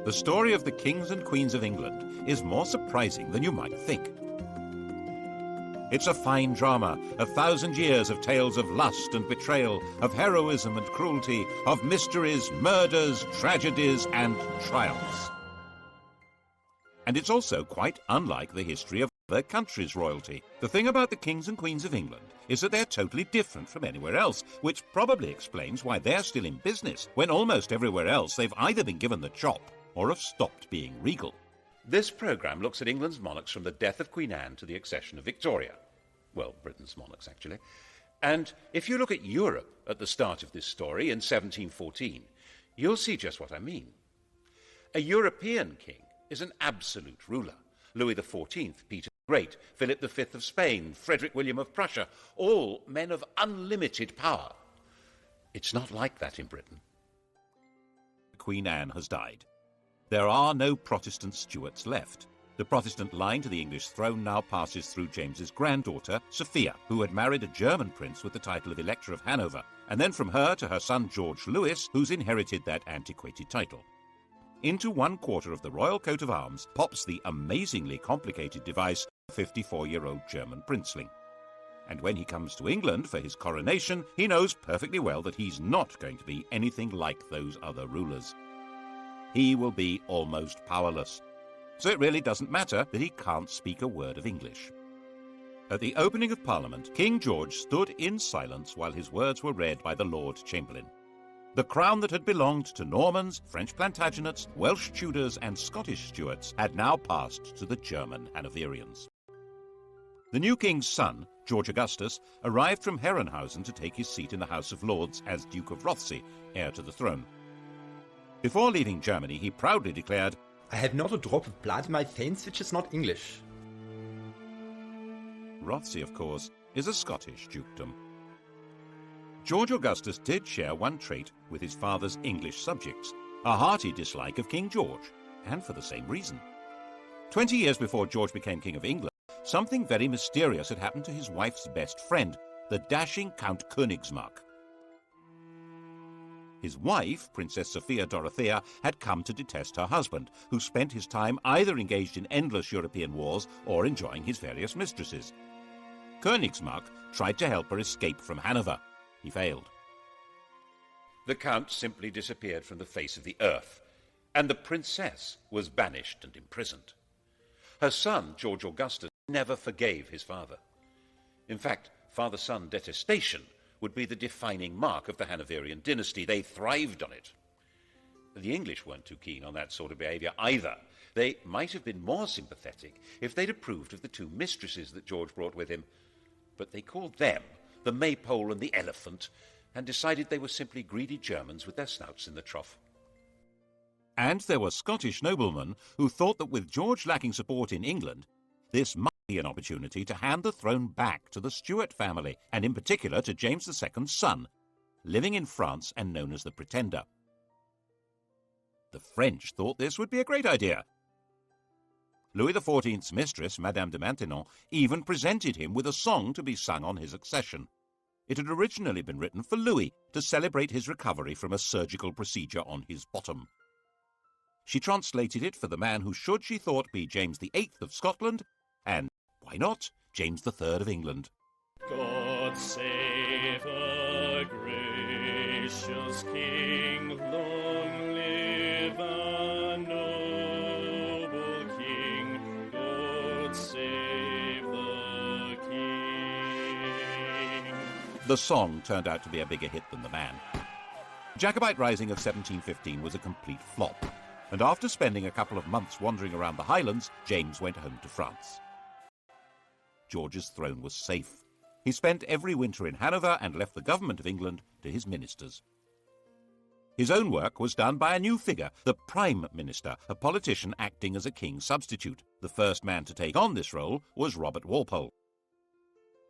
The story of the kings and queens of England is more surprising than you might think. It's a fine drama, 1,000 years of tales of lust and betrayal, of heroism and cruelty, of mysteries, murders, tragedies, and triumphs. And it's also quite unlike the history of other countries' royalty. The thing about the kings and queens of England is that they're totally different from anywhere else, which probably explains why they're still in business when almost everywhere else they've either been given the chop or have stopped being regal. This programme looks at England's monarchs from the death of Queen Anne to the accession of Victoria. Well, Britain's monarchs, actually. And if you look at Europe at the start of this story in 1714, you'll see just what I mean. A European king is an absolute ruler. Louis XIV, Peter the Great, Philip V of Spain, Frederick William of Prussia, all men of unlimited power. It's not like that in Britain. Queen Anne has died. There are no Protestant Stuarts left. The Protestant line to the English throne now passes through James's granddaughter, Sophia, who had married a German prince with the title of Elector of Hanover, and then from her to her son George Louis, who's inherited that antiquated title. Into one quarter of the royal coat of arms pops the amazingly complicated device of a 54-year-old German princeling. And when he comes to England for his coronation, he knows perfectly well that he's not going to be anything like those other rulers. He will be almost powerless. So it really doesn't matter that he can't speak a word of English. At the opening of Parliament, King George stood in silence while his words were read by the Lord Chamberlain. The crown that had belonged to Normans, French Plantagenets, Welsh Tudors and Scottish Stuarts had now passed to the German Hanoverians. The new king's son, George Augustus, arrived from Herrenhausen to take his seat in the House of Lords as Duke of Rothesay, heir to the throne. Before leaving Germany, he proudly declared, "I have not a drop of blood in my veins which is not English." Rothesay, of course, is a Scottish dukedom. George Augustus did share one trait with his father's English subjects, a hearty dislike of King George, and for the same reason. 20 years before George became King of England, something very mysterious had happened to his wife's best friend, the dashing Count Königsmarck. His wife, Princess Sophia Dorothea, had come to detest her husband, who spent his time either engaged in endless European wars or enjoying his various mistresses. Königsmarck tried to help her escape from Hanover. He failed. The Count simply disappeared from the face of the earth, and the princess was banished and imprisoned. Her son, George Augustus, never forgave his father. In fact, father-son detestation would be the defining mark of the Hanoverian dynasty. They thrived on it. The English weren't too keen on that sort of behaviour either. They might have been more sympathetic if they'd approved of the two mistresses that George brought with him, but they called them the Maypole and the Elephant, and decided they were simply greedy Germans with their snouts in the trough. And there were Scottish noblemen who thought that with George lacking support in England, this might be an opportunity to hand the throne back to the Stuart family, and in particular to James II's son, living in France and known as the Pretender. The French thought this would be a great idea. Louis XIV's mistress, Madame de Maintenon, even presented him with a song to be sung on his accession. It had originally been written for Louis to celebrate his recovery from a surgical procedure on his bottom. She translated it for the man who should, she thought, be James VIII of Scotland, and, why not, James III of England. God save a gracious King, long live a noble King, God save the King. The song turned out to be a bigger hit than the man. The Jacobite Rising of 1715 was a complete flop, and after spending a couple of months wandering around the Highlands, James went home to France. George's throne was safe. He spent every winter in Hanover and left the government of England to his ministers. His own work was done by a new figure, the Prime Minister, a politician acting as a king's substitute. The first man to take on this role was Robert Walpole.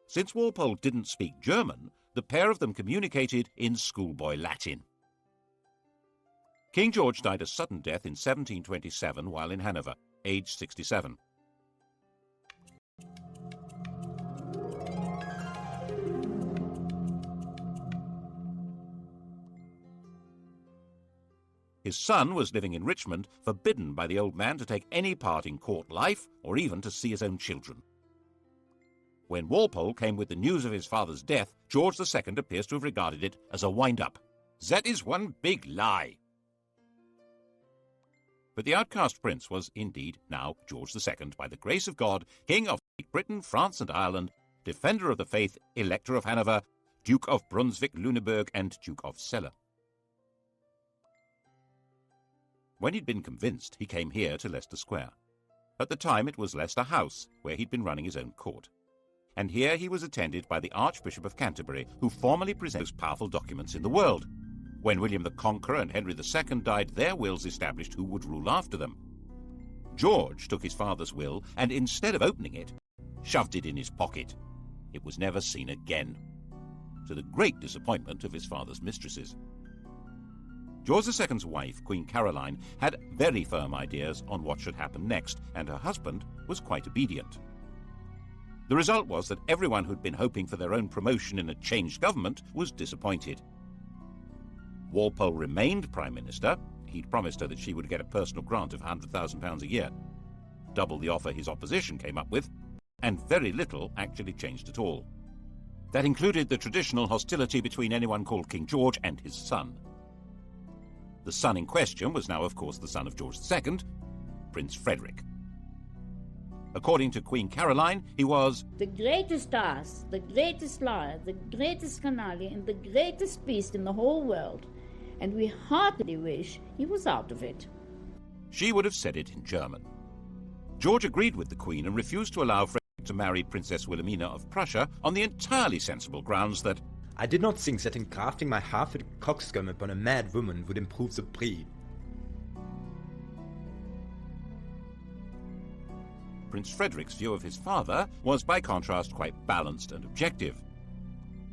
Since Walpole didn't speak German, the pair of them communicated in schoolboy Latin. King George died a sudden death in 1727 while in Hanover, aged 67. His son was living in Richmond, forbidden by the old man to take any part in court life or even to see his own children. When Walpole came with the news of his father's death, George II appears to have regarded it as a wind-up. "That is one big lie." But the outcast prince was indeed now George II, by the grace of God, King of Great Britain, France and Ireland, Defender of the Faith, Elector of Hanover, Duke of Brunswick-Lüneburg and Duke of Celle. When he'd been convinced, he came here to Leicester Square. At the time it was Leicester House, where he'd been running his own court. And here he was attended by the Archbishop of Canterbury, who formally presented the most powerful documents in the world. When William the Conqueror and Henry II died, their wills established who would rule after them. George took his father's will and, instead of opening it, shoved it in his pocket. It was never seen again, to the great disappointment of his father's mistresses. George II's wife, Queen Caroline, had very firm ideas on what should happen next, and her husband was quite obedient. The result was that everyone who'd been hoping for their own promotion in a changed government was disappointed. Walpole remained Prime Minister. He'd promised her that she would get a personal grant of £100,000 a year, double the offer his opposition came up with, and very little actually changed at all. That included the traditional hostility between anyone called King George and his son. The son in question was now, of course, the son of George II, Prince Frederick. According to Queen Caroline, he was the greatest ass, the greatest liar, the greatest canaille, and the greatest beast in the whole world, and we heartily wish he was out of it. She would have said it in German. George agreed with the Queen and refused to allow Frederick to marry Princess Wilhelmina of Prussia on the entirely sensible grounds that I did not think that engrafting my half-witted coxcomb upon a mad woman would improve the breed. Prince Frederick's view of his father was, by contrast, quite balanced and objective.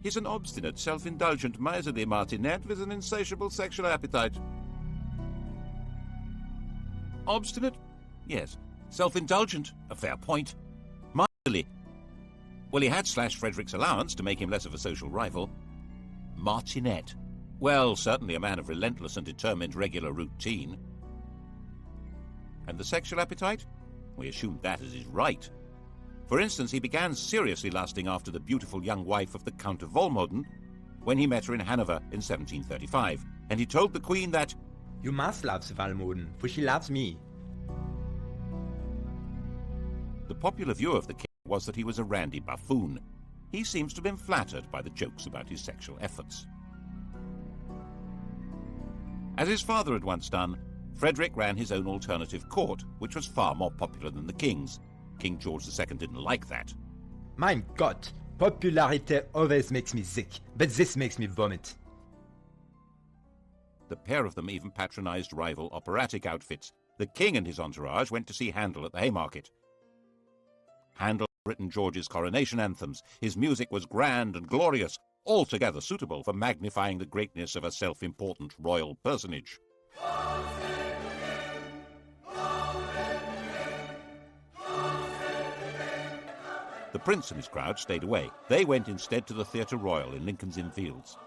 He's an obstinate, self-indulgent, miserly martinet with an insatiable sexual appetite. Obstinate? Yes. Self-indulgent? A fair point. Miserly? Well, he had slashed Frederick's allowance to make him less of a social rival. Martinet? Well, certainly a man of relentless and determined regular routine. And the sexual appetite? We assumed that as his right. For instance, he began seriously lusting after the beautiful young wife of the Count of Volmoden when he met her in Hanover in 1735, and he told the Queen that, "You must love the Volmoden, for she loves me." The popular view of the king was that he was a randy buffoon. He seems to have been flattered by the jokes about his sexual efforts. As his father had once done, Frederick ran his own alternative court, which was far more popular than the king's. King George II didn't like that. Mein Gott, popularity always makes me sick, but this makes me vomit. The pair of them even patronized rival operatic outfits. The king and his entourage went to see Handel at the Haymarket. Handel had written George's coronation anthems. His music was grand and glorious, altogether suitable for magnifying the greatness of a self-important royal personage. The prince and his crowd stayed away. They went instead to the Theatre Royal in Lincoln's Inn Fields.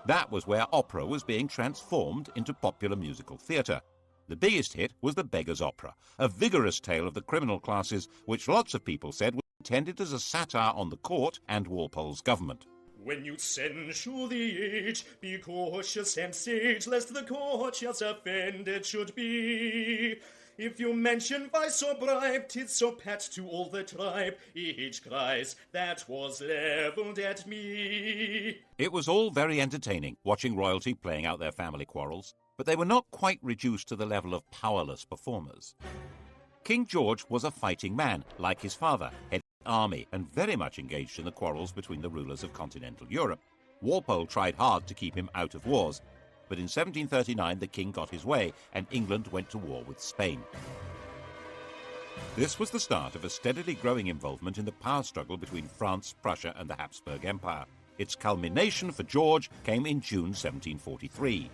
That was where opera was being transformed into popular musical theatre. The biggest hit was The Beggar's Opera, a vigorous tale of the criminal classes, which lots of people said was intended as a satire on the court and Walpole's government. When you censure the age, be cautious and sage, lest the courtiers offended should be. If you mention vice or bribe, 'tis so pat to all the tribe, each cries, that was levelled at me. It was all very entertaining, watching royalty playing out their family quarrels, but they were not quite reduced to the level of powerless performers. King George was a fighting man, like his father, head of the army, and very much engaged in the quarrels between the rulers of continental Europe. Walpole tried hard to keep him out of wars, but in 1739 the king got his way, and England went to war with Spain. This was the start of a steadily growing involvement in the power struggle between France, Prussia, and the Habsburg Empire. Its culmination for George came in June 1743.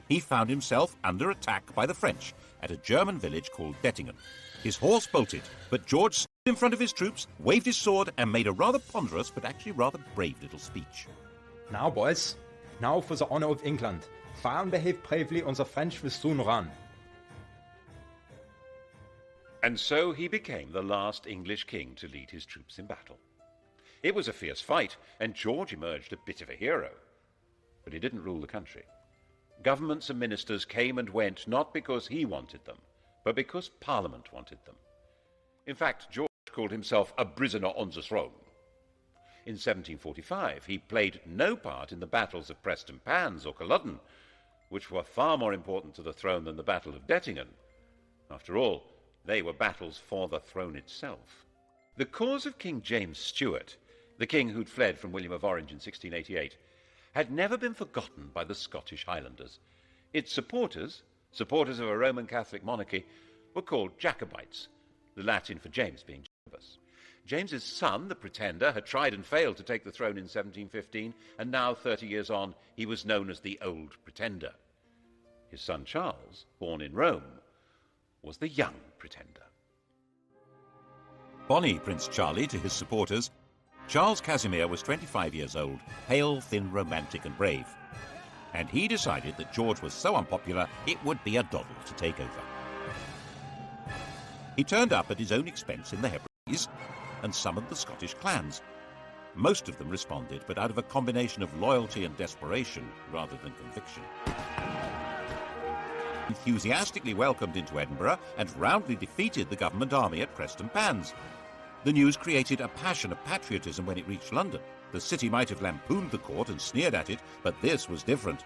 He found himself under attack by the French at a German village called Dettingen. His horse bolted, but George stood in front of his troops, waved his sword, and made a rather ponderous but actually rather brave little speech. Now, boys, now for the honor of England. If Ireland behave bravely, the French will soon run. And so he became the last English king to lead his troops in battle. It was a fierce fight, and George emerged a bit of a hero. But he didn't rule the country. Governments and ministers came and went not because he wanted them, but because Parliament wanted them. In fact, George called himself a prisoner on the throne. In 1745, he played no part in the battles of Prestonpans or Culloden, which were far more important to the throne than the Battle of Dettingen. After all, they were battles for the throne itself. The cause of King James Stuart, the king who'd fled from William of Orange in 1688, had never been forgotten by the Scottish Highlanders. Its supporters of a Roman Catholic monarchy, were called Jacobites, the Latin for James being Jacobus. James's son, the Pretender, had tried and failed to take the throne in 1715, and now, 30 years on, he was known as the Old Pretender. His son Charles, born in Rome, was the Young Pretender. Bonnie Prince Charlie to his supporters, Charles Casimir was 25 years old, pale, thin, romantic and brave. And he decided that George was so unpopular it would be a doddle to take over. He turned up at his own expense in the Hebrides and summoned the Scottish clans. Most of them responded, but out of a combination of loyalty and desperation rather than conviction. Enthusiastically welcomed into Edinburgh and roundly defeated the government army at Prestonpans. The news created a passion of patriotism when it reached London. The city might have lampooned the court and sneered at it, but this was different.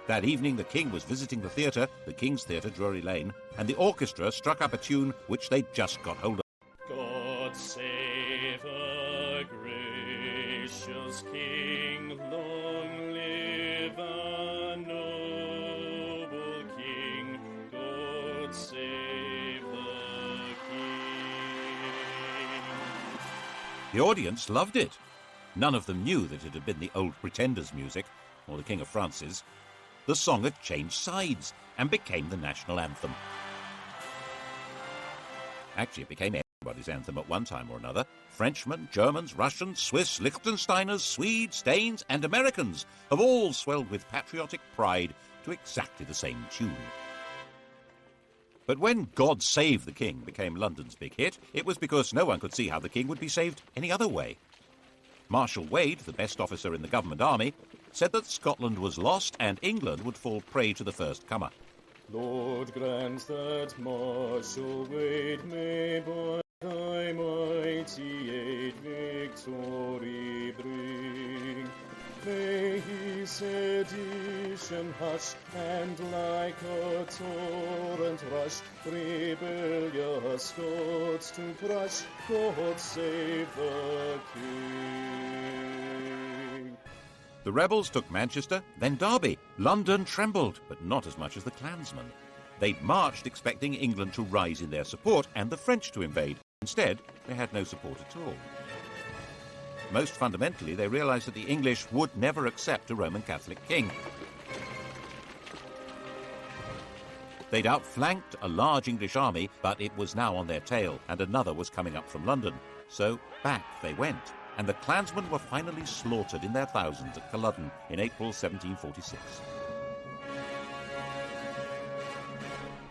That evening the king was visiting the theatre, the King's Theatre, Drury Lane, and the orchestra struck up a tune which they'd just got hold of. God save a gracious king, long live a noble king, God save the king. The audience loved it. None of them knew that it had been the Old Pretender's music, or the King of France's. The song had changed sides and became the national anthem. Actually, it became everybody's anthem at one time or another. Frenchmen, Germans, Russians, Swiss, Liechtensteiners, Swedes, Danes and Americans have all swelled with patriotic pride to exactly the same tune. But when God Save the King became London's big hit, it was because no one could see how the king would be saved any other way. Marshal Wade, the best officer in the government army, said that Scotland was lost and England would fall prey to the first comer. Lord, grant that Marshal Wade may by thy mighty aid victory bring. May he sedition hush, and like a torrent rush, rebellious Scots to crush. God save the King. The rebels took Manchester, then Derby. London trembled, but not as much as the clansmen. They'd marched expecting England to rise in their support and the French to invade. Instead, they had no support at all. Most fundamentally, they realized that the English would never accept a Roman Catholic king. They'd outflanked a large English army, but it was now on their tail, and another was coming up from London. So back they went, and the clansmen were finally slaughtered in their thousands at Culloden in April 1746.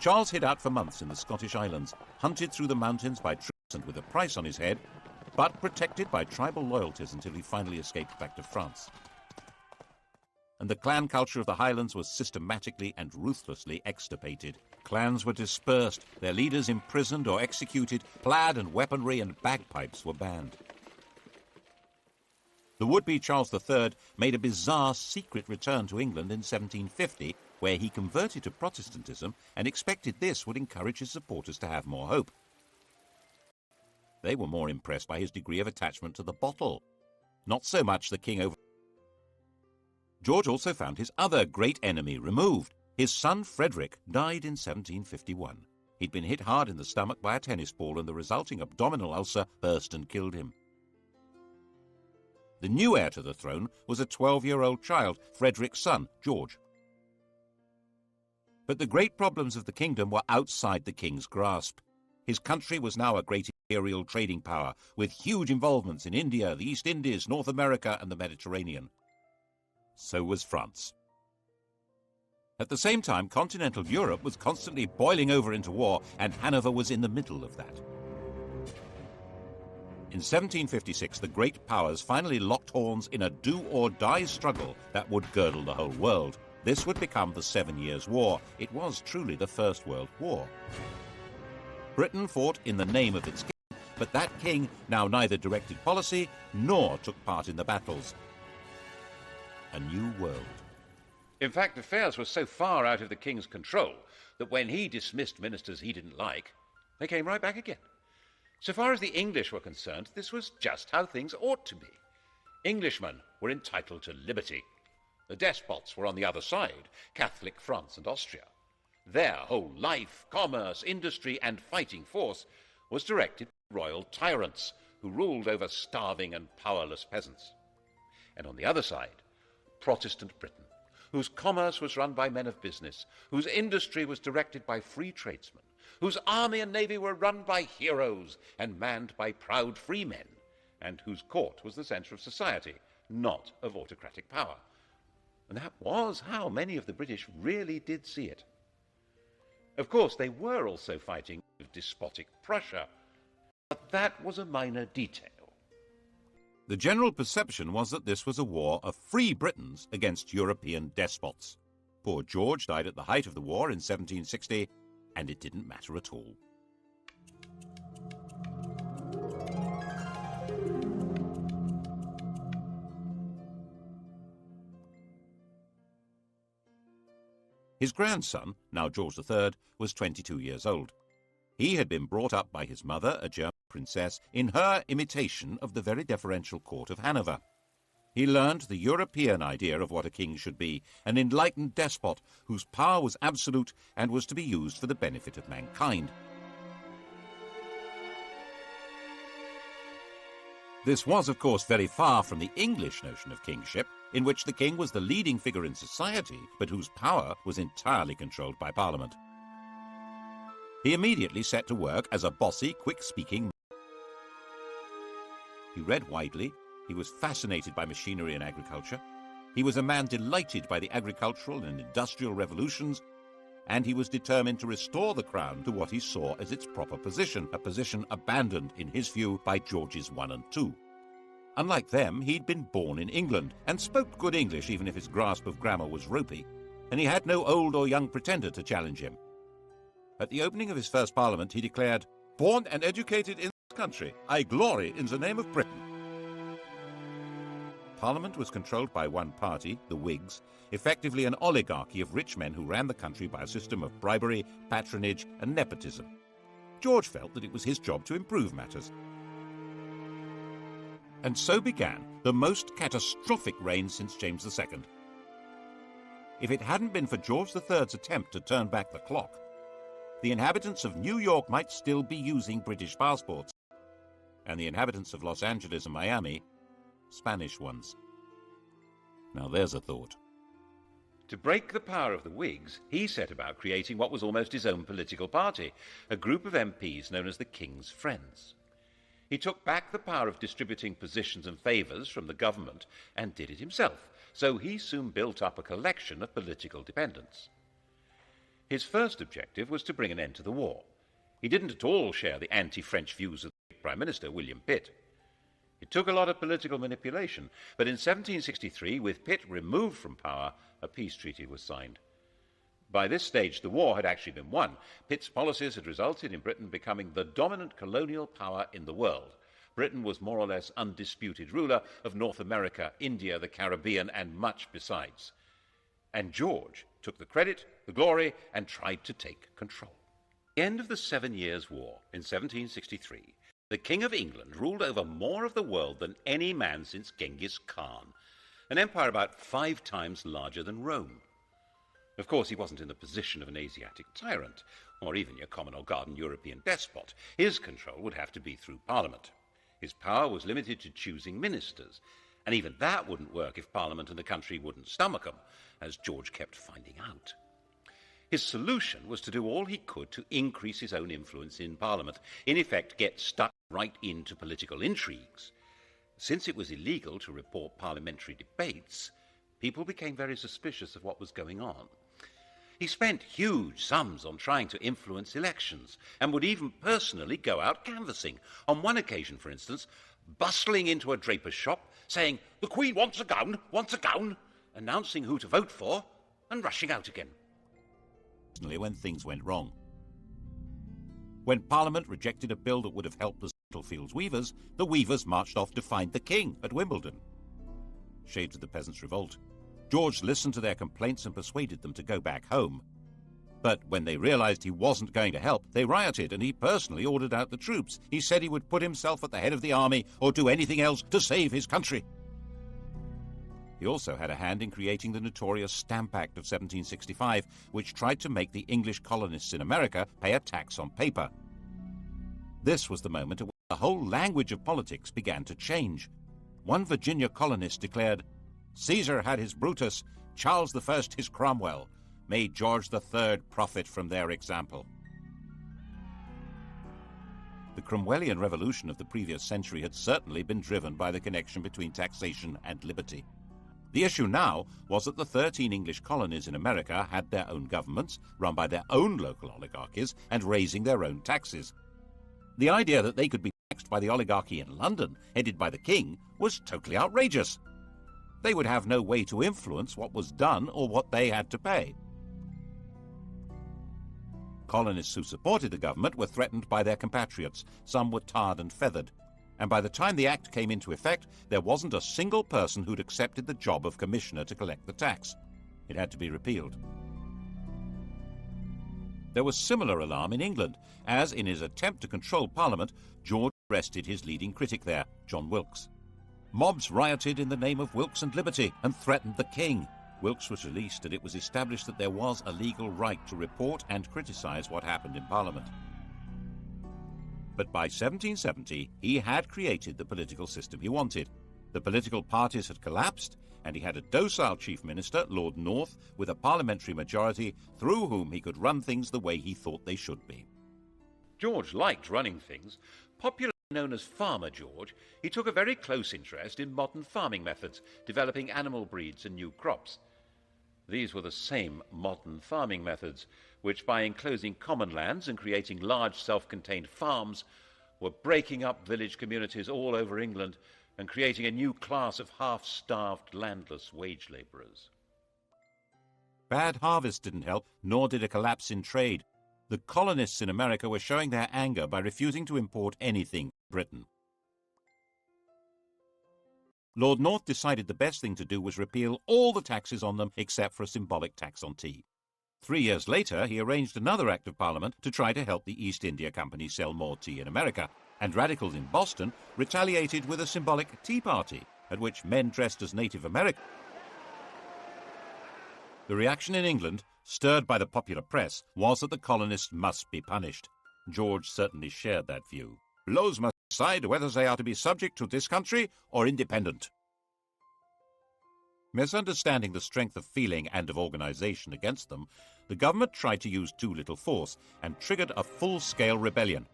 Charles hid out for months in the Scottish Islands, hunted through the mountains by troops and with a price on his head, but protected by tribal loyalties until he finally escaped back to France. And the clan culture of the Highlands was systematically and ruthlessly extirpated. Clans were dispersed, their leaders imprisoned or executed, plaid and weaponry and bagpipes were banned. The would-be Charles III made a bizarre secret return to England in 1750, where he converted to Protestantism and expected this would encourage his supporters to have more hope. They were more impressed by his degree of attachment to the bottle, not so much the king over. George also found his other great enemy removed. His son Frederick died in 1751. He'd been hit hard in the stomach by a tennis ball, and the resulting abdominal ulcer burst and killed him. The new heir to the throne was a 12-year-old child, Frederick's son, George. But the great problems of the kingdom were outside the king's grasp. His country was now a great imperial trading power, with huge involvements in India, the East Indies, North America, and the Mediterranean. So was France. At the same time, continental Europe was constantly boiling over into war, and Hanover was in the middle of that. In 1756, the great powers finally locked horns in a do-or-die struggle that would girdle the whole world. This would become the 7 Years' War. It was truly the First World War. Britain fought in the name of its king, but that king now neither directed policy nor took part in the battles. A new world. In fact, affairs were so far out of the king's control that when he dismissed ministers he didn't like, they came right back again. So far as the English were concerned, this was just how things ought to be. Englishmen were entitled to liberty. The despots were on the other side, Catholic France and Austria. Their whole life, commerce, industry, and fighting force was directed by royal tyrants who ruled over starving and powerless peasants. And on the other side, Protestant Britain, whose commerce was run by men of business, whose industry was directed by free tradesmen, whose army and navy were run by heroes and manned by proud free men, and whose court was the centre of society, not of autocratic power. And that was how many of the British really did see it. Of course, they were also fighting with despotic Prussia, but that was a minor detail. The general perception was that this was a war of free Britons against European despots. Poor George died at the height of the war in 1760, and it didn't matter at all. His grandson, now George III, was 22 years old. He had been brought up by his mother, a German princess, in her imitation of the very deferential court of Hanover. He learned the European idea of what a king should be, an enlightened despot whose power was absolute and was to be used for the benefit of mankind. This was, of course, very far from the English notion of kingship, in which the king was the leading figure in society, but whose power was entirely controlled by Parliament. He immediately set to work as a bossy, quick-speaking man. He read widely. He was fascinated by machinery and agriculture. He was a man delighted by the agricultural and industrial revolutions, and he was determined to restore the crown to what he saw as its proper position, a position abandoned, in his view, by Georges I and II. Unlike them, he'd been born in England and spoke good English, even if his grasp of grammar was ropey, and he had no old or young pretender to challenge him. At the opening of his first parliament, he declared, "Born and educated in this country, I glory in the name of Britain." Parliament was controlled by one party, the Whigs, effectively an oligarchy of rich men who ran the country by a system of bribery, patronage, and nepotism. George felt that it was his job to improve matters. And so began the most catastrophic reign since James II. If it hadn't been for George III's attempt to turn back the clock, the inhabitants of New York might still be using British passports, and the inhabitants of Los Angeles and Miami, Spanish ones. Now there's a thought. To break the power of the Whigs, he set about creating what was almost his own political party, a group of MPs known as the King's Friends. He took back the power of distributing positions and favours from the government and did it himself, so he soon built up a collection of political dependents. His first objective was to bring an end to the war. He didn't at all share the anti-French views of the Prime Minister, William Pitt. It took a lot of political manipulation, but in 1763, with Pitt removed from power, a peace treaty was signed. By this stage, the war had actually been won. Pitt's policies had resulted in Britain becoming the dominant colonial power in the world. Britain was more or less undisputed ruler of North America, India, the Caribbean, and much besides. And George took the credit, the glory, and tried to take control. At the end of the 7 Years' War in 1763, the King of England ruled over more of the world than any man since Genghis Khan, an empire about 5 times larger than Rome. Of course, he wasn't in the position of an Asiatic tyrant, or even your common or garden European despot. His control would have to be through Parliament. His power was limited to choosing ministers, and even that wouldn't work if Parliament and the country wouldn't stomach them, as George kept finding out. His solution was to do all he could to increase his own influence in Parliament, in effect get stuck right into political intrigues. Since it was illegal to report parliamentary debates, people became very suspicious of what was going on. He spent huge sums on trying to influence elections and would even personally go out canvassing. On one occasion, for instance, bustling into a draper's shop, saying, "The Queen wants a gown," announcing who to vote for, and rushing out again. When things went wrong. When Parliament rejected a bill that would have helped the Spitalfields weavers, the weavers marched off to find the king at Wimbledon. Shades of the Peasants' Revolt. George listened to their complaints and persuaded them to go back home. But when they realized he wasn't going to help, they rioted, and he personally ordered out the troops. He said he would put himself at the head of the army or do anything else to save his country. He also had a hand in creating the notorious Stamp Act of 1765, which tried to make the English colonists in America pay a tax on paper. This was the moment at which the whole language of politics began to change. One Virginia colonist declared, "Caesar had his Brutus, Charles I his Cromwell. May George III profit from their example." The Cromwellian revolution of the previous century had certainly been driven by the connection between taxation and liberty. The issue now was that the 13 English colonies in America had their own governments, run by their own local oligarchies, and raising their own taxes. The idea that they could be taxed by the oligarchy in London, headed by the king, was totally outrageous. They would have no way to influence what was done or what they had to pay. Colonists who supported the government were threatened by their compatriots. Some were tarred and feathered. And by the time the act came into effect, there wasn't a single person who'd accepted the job of commissioner to collect the tax. It had to be repealed. There was similar alarm in England, as in his attempt to control Parliament, George arrested his leading critic there, John Wilkes. Mobs rioted in the name of Wilkes and liberty and threatened the king. Wilkes was released, and it was established that there was a legal right to report and criticise what happened in Parliament. But by 1770, he had created the political system he wanted. The political parties had collapsed, and he had a docile chief minister, Lord North, with a parliamentary majority through whom he could run things the way he thought they should be. George liked running things. Popularly known as Farmer George, he took a very close interest in modern farming methods, developing animal breeds and new crops. These were the same modern farming methods which, by enclosing common lands and creating large self-contained farms, were breaking up village communities all over England and creating a new class of half-starved, landless wage labourers. Bad harvests didn't help, nor did a collapse in trade. The colonists in America were showing their anger by refusing to import anything from Britain. Lord North decided the best thing to do was repeal all the taxes on them except for a symbolic tax on tea. 3 years later, he arranged another Act of Parliament to try to help the East India Company sell more tea in America, and radicals in Boston retaliated with a symbolic Tea Party, at which men dressed as Native Americans. The reaction in England, stirred by the popular press, was that the colonists must be punished. George certainly shared that view. Laws must decide whether they are to be subject to this country or independent. Misunderstanding the strength of feeling and of organisation against them, the government tried to use too little force and triggered a full-scale rebellion.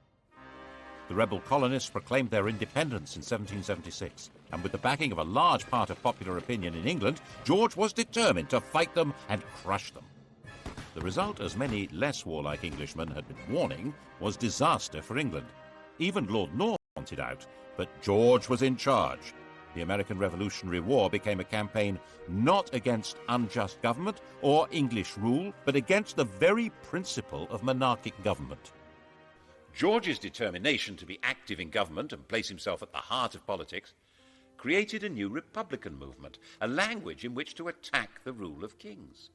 The rebel colonists proclaimed their independence in 1776, and with the backing of a large part of popular opinion in England, George was determined to fight them and crush them. The result, as many less warlike Englishmen had been warning, was disaster for England. Even Lord North wanted out, but George was in charge. The American Revolutionary War became a campaign not against unjust government or English rule, but against the very principle of monarchic government. George's determination to be active in government and place himself at the heart of politics created a new republican movement, a language in which to attack the rule of kings.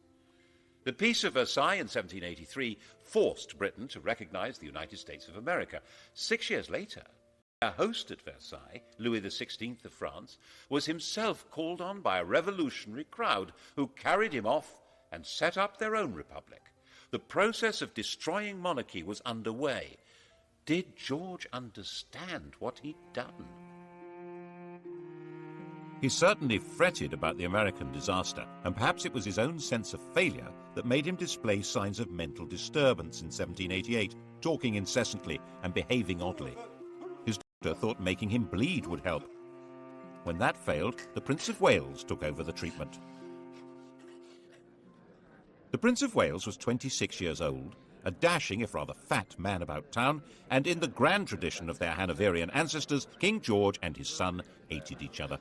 The Peace of Versailles in 1783 forced Britain to recognise the United States of America. 6 years later, our host at Versailles, Louis XVI of France, was himself called on by a revolutionary crowd who carried him off and set up their own republic. The process of destroying monarchy was underway. Did George understand what he'd done? He certainly fretted about the American disaster, and perhaps it was his own sense of failure that made him display signs of mental disturbance in 1788, talking incessantly and behaving oddly. His doctor thought making him bleed would help. When that failed, the Prince of Wales took over the treatment. The Prince of Wales was 26 years old, a dashing if rather fat man about town, and in the grand tradition of their Hanoverian ancestors, King George and his son hated each other.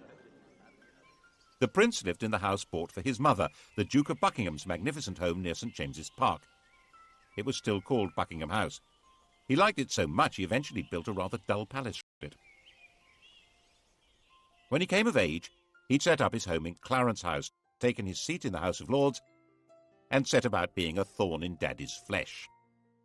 The prince lived in the house bought for his mother, the Duke of Buckingham's magnificent home near St James's Park. It was still called Buckingham House. He liked it so much he eventually built a rather dull palace for it. When he came of age, he'd set up his home in Clarence House, taken his seat in the House of Lords, and set about being a thorn in Daddy's flesh,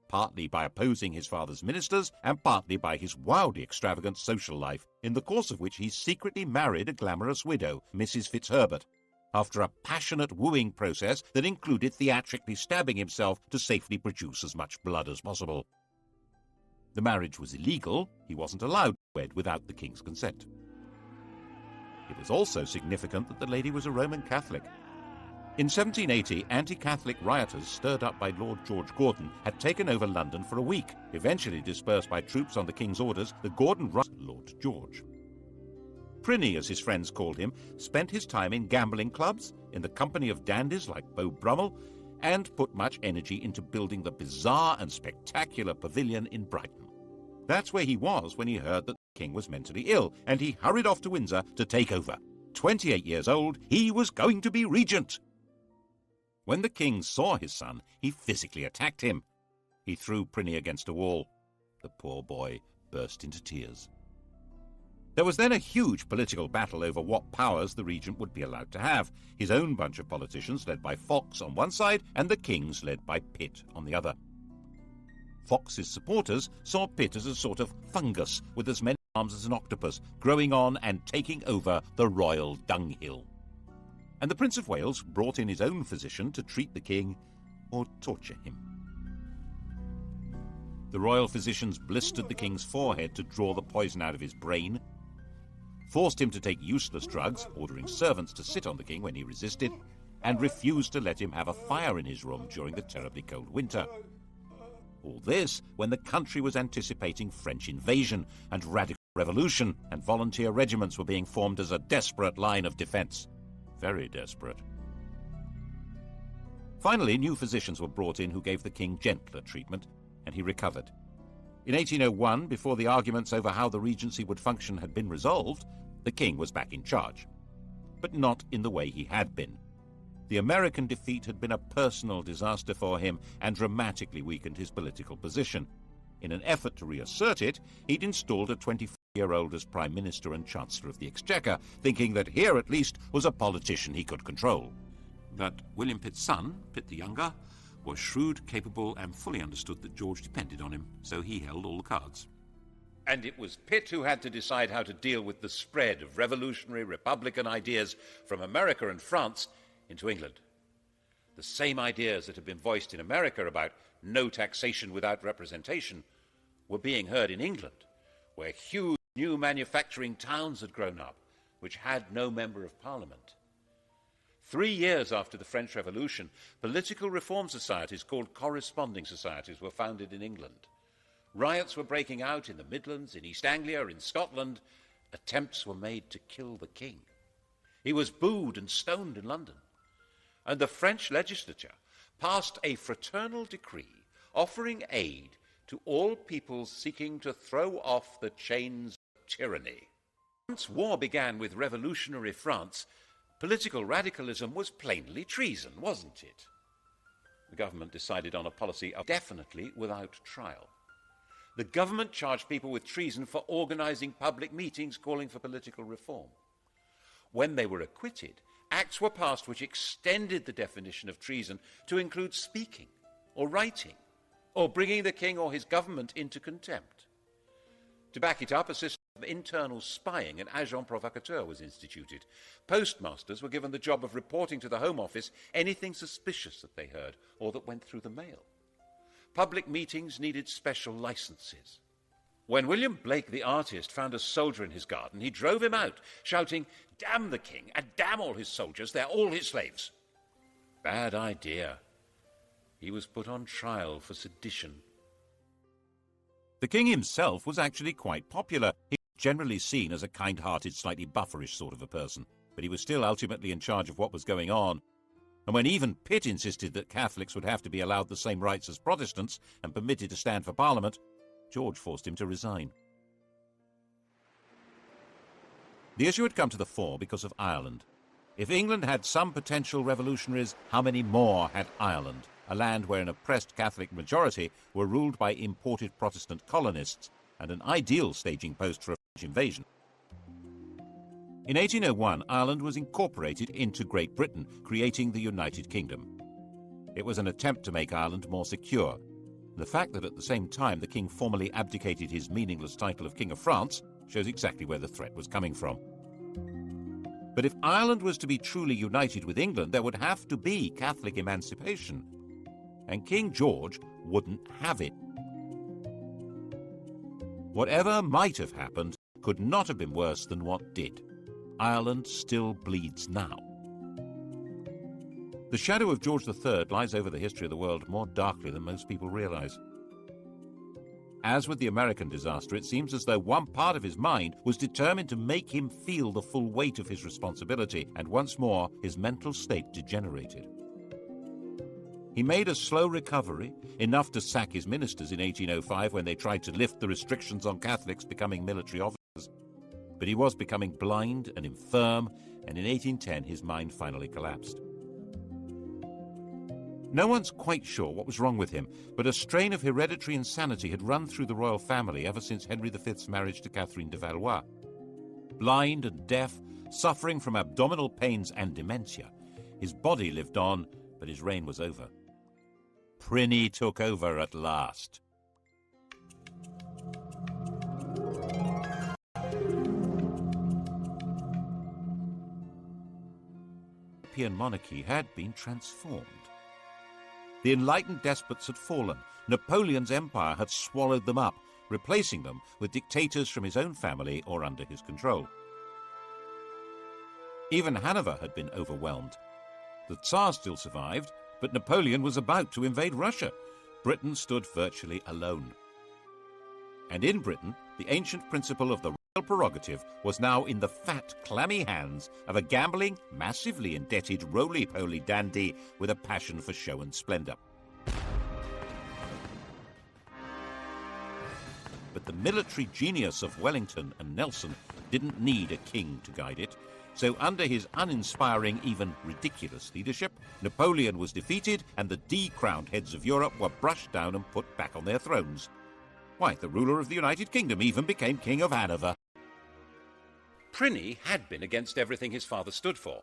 partly by opposing his father's ministers and partly by his wildly extravagant social life, in the course of which he secretly married a glamorous widow, Mrs. Fitzherbert, after a passionate wooing process that included theatrically stabbing himself to safely produce as much blood as possible. The marriage was illegal. He wasn't allowed to wed without the king's consent. It was also significant that the lady was a Roman Catholic. In 1780, anti-Catholic rioters stirred up by Lord George Gordon had taken over London for a week. Eventually dispersed by troops on the king's orders, the Gordon Lord George. Prinny, as his friends called him, spent his time in gambling clubs, in the company of dandies like Beau Brummel, and put much energy into building the bizarre and spectacular pavilion in Brighton. That's where he was when he heard that the king was mentally ill, and he hurried off to Windsor to take over. 28 years old, he was going to be regent. When the king saw his son, he physically attacked him. He threw Prinny against a wall. The poor boy burst into tears. There was then a huge political battle over what powers the regent would be allowed to have. His own bunch of politicians led by Fox on one side and the king's led by Pitt on the other. Fox's supporters saw Pitt as a sort of fungus with as many arms as an octopus, growing on and taking over the royal dunghill. And the Prince of Wales brought in his own physician to treat the king or torture him. The royal physicians blistered the king's forehead to draw the poison out of his brain, forced him to take useless drugs, ordering servants to sit on the king when he resisted, and refused to let him have a fire in his room during the terribly cold winter. All this when the country was anticipating French invasion and radical revolution, and volunteer regiments were being formed as a desperate line of defense. Very desperate. Finally, new physicians were brought in who gave the king gentler treatment, and he recovered. In 1801, before the arguments over how the regency would function had been resolved, the king was back in charge. But not in the way he had been. The American defeat had been a personal disaster for him and dramatically weakened his political position. In an effort to reassert it, he'd installed a 24-year-old as Prime Minister and Chancellor of the Exchequer, thinking that here at least was a politician he could control. But William Pitt's son, Pitt the Younger, was shrewd, capable, and fully understood that George depended on him, so he held all the cards. And it was Pitt who had to decide how to deal with the spread of revolutionary Republican ideas from America and France into England. The same ideas that had been voiced in America about no taxation without representation were being heard in England, where huge new manufacturing towns had grown up, which had no member of Parliament. 3 years after the French Revolution, political reform societies called corresponding societies were founded in England. Riots were breaking out in the Midlands, in East Anglia, in Scotland. Attempts were made to kill the king. He was booed and stoned in London. And the French legislature passed a fraternal decree offering aid to all peoples seeking to throw off the chains of tyranny. Once war began with revolutionary France, political radicalism was plainly treason, wasn't it? The government decided on a policy of definitely without trial. The government charged people with treason for organizing public meetings calling for political reform. When they were acquitted, acts were passed which extended the definition of treason to include speaking or writing or bringing the king or his government into contempt. To back it up, a system of internal spying, an agent provocateur, was instituted. Postmasters were given the job of reporting to the Home Office anything suspicious that they heard or that went through the mail. Public meetings needed special licenses. When William Blake the artist found a soldier in his garden, he drove him out, shouting, "Damn the king and damn all his soldiers, they're all his slaves." Bad idea. He was put on trial for sedition. The king himself was actually quite popular. He was generally seen as a kind-hearted, slightly bufferish sort of a person, but he was still ultimately in charge of what was going on. And when even Pitt insisted that Catholics would have to be allowed the same rights as Protestants and permitted to stand for Parliament, George forced him to resign. The issue had come to the fore because of Ireland. If England had some potential revolutionaries, how many more had Ireland, a land where an oppressed Catholic majority were ruled by imported Protestant colonists and an ideal staging post for a French invasion? In 1801, Ireland was incorporated into Great Britain, creating the United Kingdom. It was an attempt to make Ireland more secure. The fact that at the same time the king formally abdicated his meaningless title of King of France shows exactly where the threat was coming from. But if Ireland was to be truly united with England, there would have to be Catholic emancipation. And King George wouldn't have it. Whatever might have happened could not have been worse than what did. Ireland still bleeds now. The shadow of George III lies over the history of the world more darkly than most people realize. As with the American disaster, it seems as though one part of his mind was determined to make him feel the full weight of his responsibility, and once more his mental state degenerated. He made a slow recovery, enough to sack his ministers in 1805 when they tried to lift the restrictions on Catholics becoming military officers. But he was becoming blind and infirm, and in 1810 his mind finally collapsed. No one's quite sure what was wrong with him, but a strain of hereditary insanity had run through the royal family ever since Henry V's marriage to Catherine de Valois. Blind and deaf, suffering from abdominal pains and dementia, his body lived on, but his reign was over. Prinny took over at last. The European monarchy had been transformed. The enlightened despots had fallen. Napoleon's empire had swallowed them up, replacing them with dictators from his own family or under his control. Even Hanover had been overwhelmed. The Tsar still survived, but Napoleon was about to invade Russia. Britain stood virtually alone. And in Britain, the ancient principle of the royal prerogative was now in the fat, clammy hands of a gambling, massively indebted, roly-poly dandy with a passion for show and splendor. But the military genius of Wellington and Nelson didn't need a king to guide it. So under his uninspiring, even ridiculous leadership, Napoleon was defeated and the decrowned heads of Europe were brushed down and put back on their thrones. Why, the ruler of the United Kingdom even became King of Hanover. Prinny had been against everything his father stood for.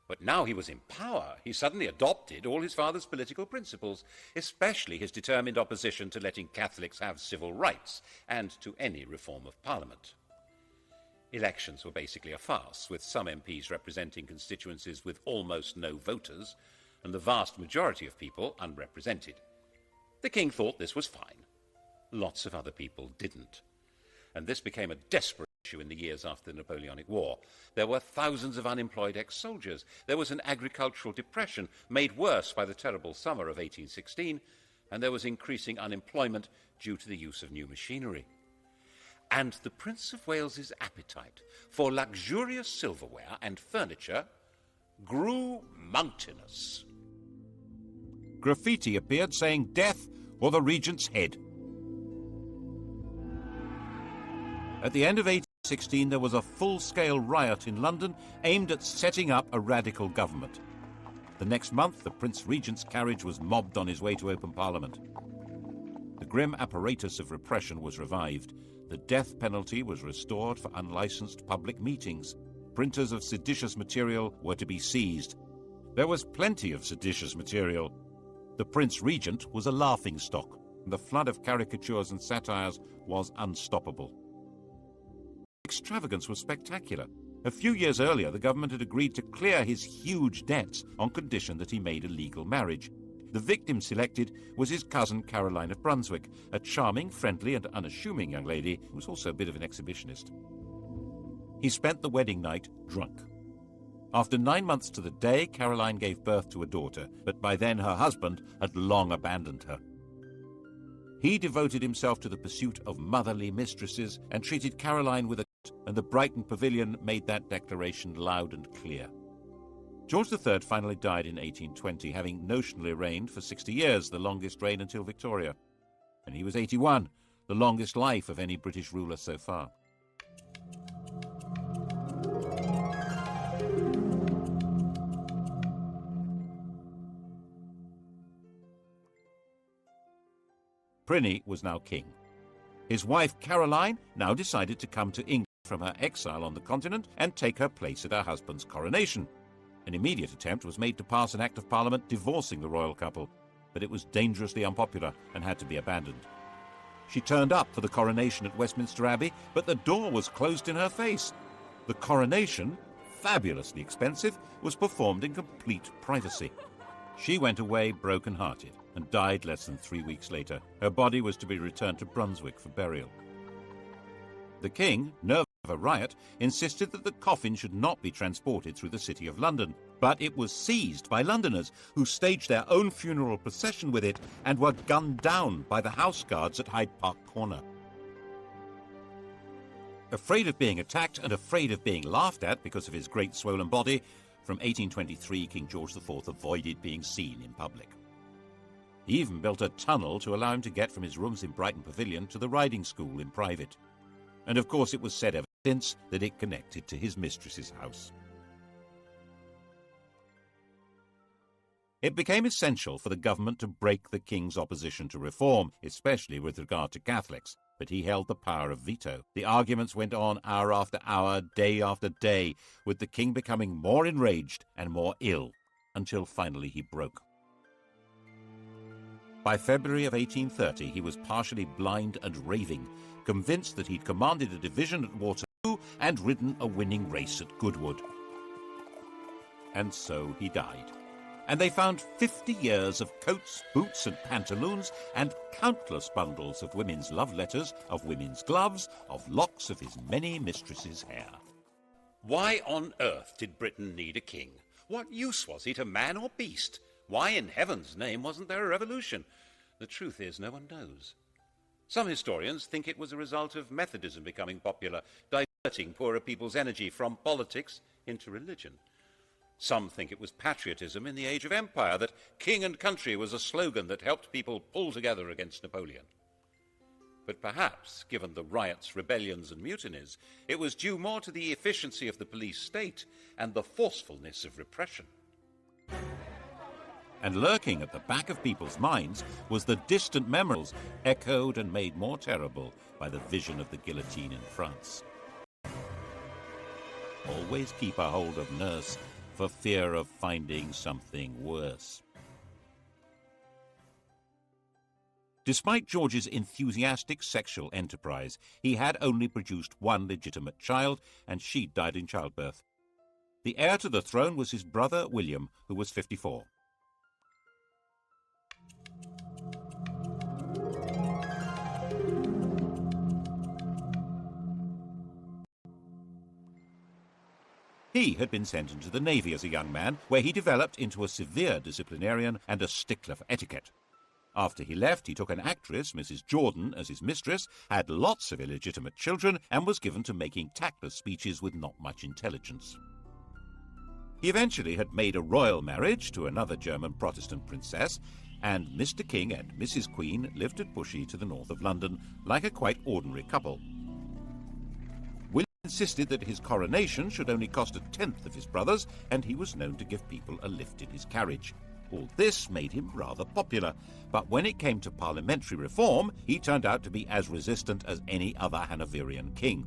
But now he was in power, he suddenly adopted all his father's political principles, especially his determined opposition to letting Catholics have civil rights and to any reform of Parliament. Elections were basically a farce, with some MPs representing constituencies with almost no voters, and the vast majority of people unrepresented. The king thought this was fine. Lots of other people didn't. And this became a desperate issue in the years after the Napoleonic War. There were thousands of unemployed ex-soldiers. There was an agricultural depression made worse by the terrible summer of 1816, and there was increasing unemployment due to the use of new machinery. And the Prince of Wales's appetite for luxurious silverware and furniture grew mountainous. Graffiti appeared saying death or the regent's head. At the end of 1816, there was a full-scale riot in London aimed at setting up a radical government. The next month, the Prince Regent's carriage was mobbed on his way to open Parliament. The grim apparatus of repression was revived. The death penalty was restored for unlicensed public meetings. Printers of seditious material were to be seized. There was plenty of seditious material. The Prince Regent was a laughingstock. The flood of caricatures and satires was unstoppable. Extravagance was spectacular. A few years earlier, the government had agreed to clear his huge debts on condition that he made a legal marriage. The victim selected was his cousin Caroline of Brunswick, a charming, friendly and unassuming young lady who was also a bit of an exhibitionist. He spent the wedding night drunk. After 9 months to the day, Caroline gave birth to a daughter, but by then her husband had long abandoned her. He devoted himself to the pursuit of motherly mistresses and treated Caroline with a and the Brighton Pavilion made that declaration loud and clear. George III finally died in 1820, having notionally reigned for 60 years, the longest reign until Victoria. And he was 81, the longest life of any British ruler so far. Pliny was now king. His wife Caroline now decided to come to England from her exile on the continent and take her place at her husband's coronation. An immediate attempt was made to pass an Act of Parliament divorcing the royal couple, but it was dangerously unpopular and had to be abandoned. She turned up for the coronation at Westminster Abbey, but the door was closed in her face. The coronation, fabulously expensive, was performed in complete privacy. She went away broken-hearted and died less than 3 weeks later. Her body was to be returned to Brunswick for burial. The king, nervous of a riot, insisted that the coffin should not be transported through the city of London, but it was seized by Londoners, who staged their own funeral procession with it and were gunned down by the house guards at Hyde Park Corner. Afraid of being attacked and afraid of being laughed at because of his great swollen body, from 1823 King George IV avoided being seen in public. He even built a tunnel to allow him to get from his rooms in Brighton Pavilion to the riding school in private. And of course it was said ever since that it connected to his mistress's house. It became essential for the government to break the king's opposition to reform, especially with regard to Catholics, but he held the power of veto. The arguments went on hour after hour, day after day, with the king becoming more enraged and more ill, until finally he broke. By February of 1830, he was partially blind and raving, convinced that he'd commanded a division at Waterloo and ridden a winning race at Goodwood. And so he died. And they found 50 years of coats, boots and pantaloons, and countless bundles of women's love letters, of women's gloves, of locks of his many mistresses' hair. Why on earth did Britain need a king? What use was he to man or beast? Why in heaven's name wasn't there a revolution? The truth is, no one knows. Some historians think it was a result of Methodism becoming popular, diverting poorer people's energy from politics into religion. Some think it was patriotism in the age of empire, that king and country was a slogan that helped people pull together against Napoleon. But perhaps, given the riots, rebellions and mutinies, it was due more to the efficiency of the police state and the forcefulness of repression. And lurking at the back of people's minds was the distant memories, echoed and made more terrible by the vision of the guillotine in France. Always keep a hold of nurse, for fear of finding something worse. Despite George's enthusiastic sexual enterprise, he had only produced one legitimate child, and she died in childbirth. The heir to the throne was his brother William, who was 54. He had been sent into the Navy as a young man, where he developed into a severe disciplinarian and a stickler for etiquette. After he left, he took an actress, Mrs. Jordan, as his mistress, had lots of illegitimate children, and was given to making tactless speeches with not much intelligence. He eventually had made a royal marriage to another German Protestant princess, and Mr. King and Mrs. Queen lived at Bushey to the north of London, like a quite ordinary couple. Insisted that his coronation should only cost 1/10 of his brother's, and he was known to give people a lift in his carriage. All this made him rather popular, but when it came to parliamentary reform, he turned out to be as resistant as any other Hanoverian king.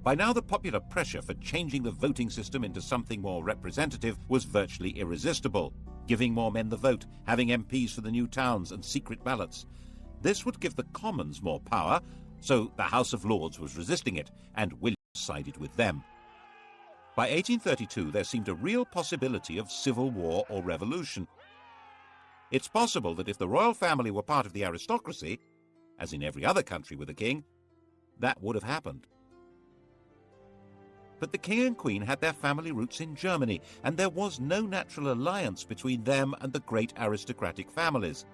By now the popular pressure for changing the voting system into something more representative was virtually irresistible, giving more men the vote, having MPs for the new towns and secret ballots. This would give the Commons more power, so the House of Lords was resisting it, and William sided with them. By 1832, there seemed a real possibility of civil war or revolution. It's possible that if the royal family were part of the aristocracy, as in every other country with a king, that would have happened. But the king and queen had their family roots in Germany, and there was no natural alliance between them and the great aristocratic families.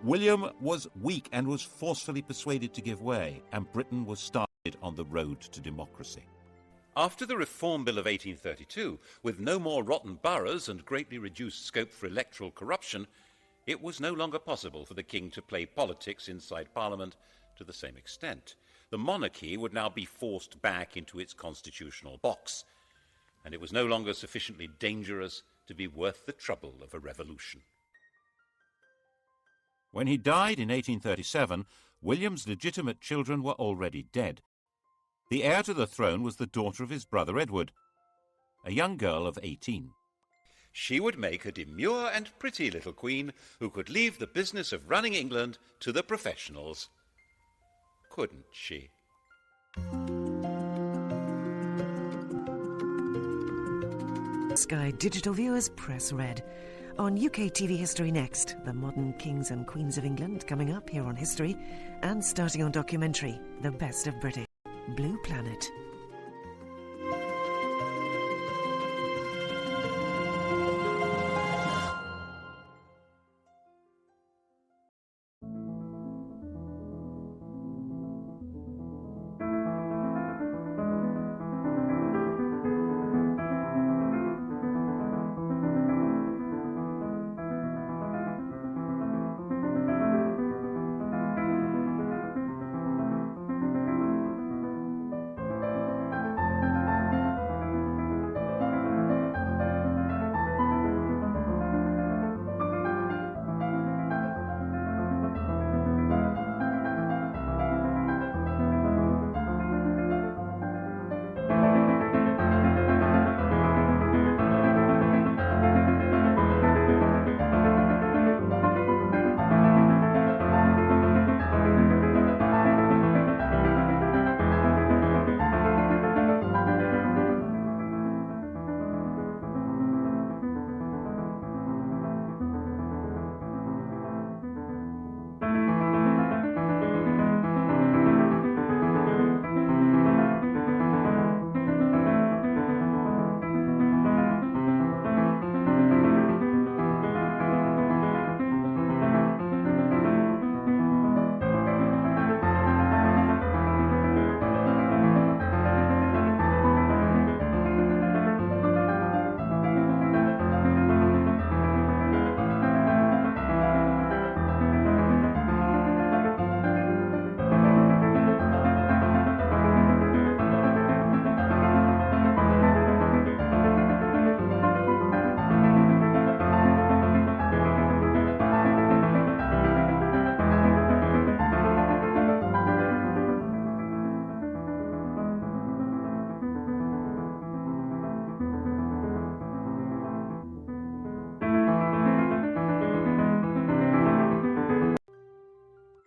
William was weak and was forcefully persuaded to give way, and Britain was started on the road to democracy. After the Reform Bill of 1832, with no more rotten boroughs and greatly reduced scope for electoral corruption, it was no longer possible for the king to play politics inside Parliament to the same extent. The monarchy would now be forced back into its constitutional box, and it was no longer sufficiently dangerous to be worth the trouble of a revolution. When he died in 1837, William's legitimate children were already dead. The heir to the throne was the daughter of his brother Edward, a young girl of 18. She would make a demure and pretty little queen who could leave the business of running England to the professionals. Couldn't she? Sky Digital viewers, press red. On UK TV History next, the modern kings and queens of England coming up here on History, and starting on documentary, The Best of British. Blue Planet.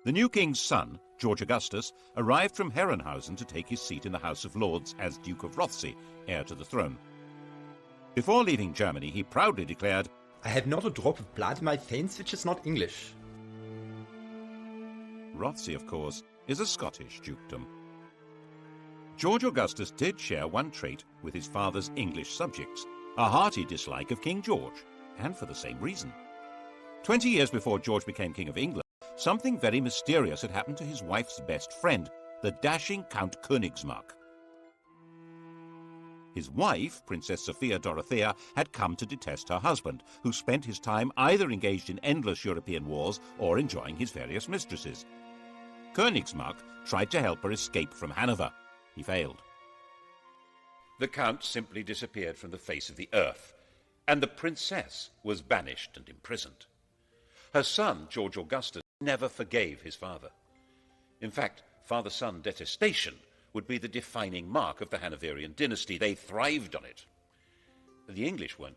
The new king's son, George Augustus, arrived from Herrenhausen to take his seat in the House of Lords as Duke of Rothesay, heir to the throne. Before leaving Germany, he proudly declared, I have not a drop of blood in my veins which is not English. Rothesay, of course, is a Scottish dukedom. George Augustus did share one trait with his father's English subjects, a hearty dislike of King George, and for the same reason. 20 years before George became King of England, something very mysterious had happened to his wife's best friend, the dashing Count Königsmarck. His wife, Princess Sophia Dorothea, had come to detest her husband, who spent his time either engaged in endless European wars or enjoying his various mistresses. Königsmarck tried to help her escape from Hanover. He failed. The Count simply disappeared from the face of the earth, and the princess was banished and imprisoned. Her son, George Augustus, never forgave his father. In fact, father-son detestation would be the defining mark of the Hanoverian dynasty. They thrived on it. The English weren't